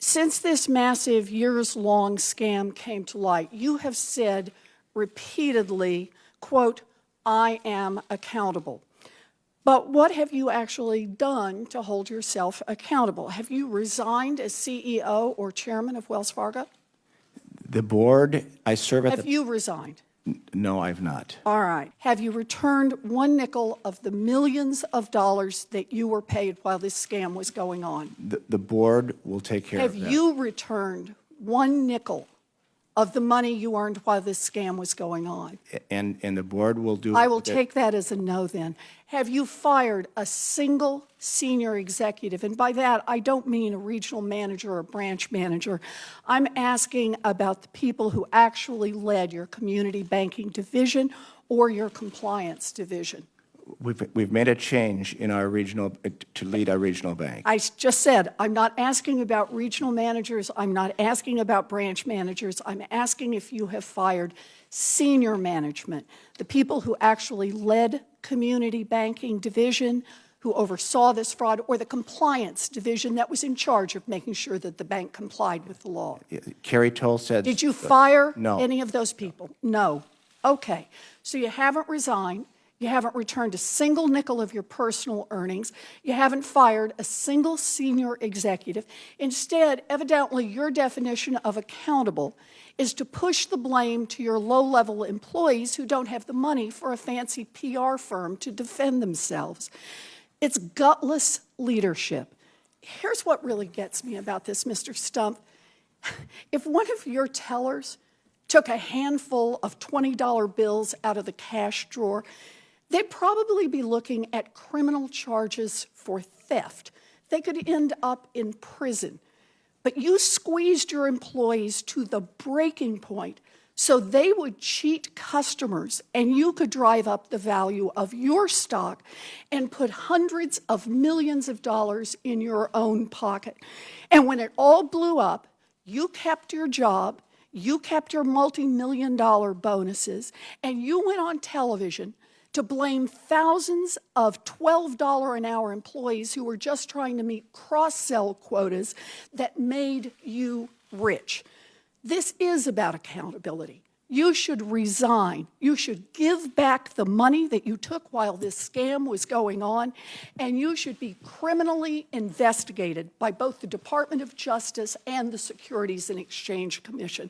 Since this massive years-long scam came to light, you have said repeatedly, quote, "I am accountable." But what have you actually done to hold yourself accountable? Have you resigned as CEO or chairman of Wells Fargo? The board, I serve at Have you resigned? No, I've not. All right. Have you returned one nickel of the millions of dollars that you were paid while this scam was going on? The board will take care of that. Have you returned one nickel of the money you earned while this scam was going on? And the board will do... I will take that as a no then. Have you fired a single senior executive? And by that, I don't mean a regional manager or a branch manager. I'm asking about the people who actually led your community banking division or your compliance division. We've made a change in our regional, to lead our regional bank. I just said, I'm not asking about regional managers. I'm not asking about branch managers. I'm asking if you have fired senior management, the people who actually led community banking division, who oversaw this fraud, or the compliance division that was in charge of making sure that the bank complied with the law. Carrie Toll said... Did you fire No. any of those people? No. Okay. So you haven't resigned. You haven't returned a single nickel of your personal earnings. You haven't fired a single senior executive. Instead, evidently, your definition of accountable is to push the blame to your low-level employees who don't have the money for a fancy PR firm to defend themselves. It's gutless leadership. Here's what really gets me about this, Mr. Stump. If one of your tellers took a handful of $20 bills out of the cash drawer, they'd probably be looking at criminal charges for theft. They could end up in prison. But you squeezed your employees to the breaking point so they would cheat customers and you could drive up the value of your stock and put hundreds of millions of dollars in your own pocket. And when it all blew up, you kept your job, you kept your multi-million-dollar bonuses, and you went on television to blame thousands of $12 an hour employees who were just trying to meet cross-sell quotas that made you rich. This is about accountability. You should resign. You should give back the money that you took while this scam was going on, and you should be criminally investigated by both the Department of Justice and the Securities and Exchange Commission.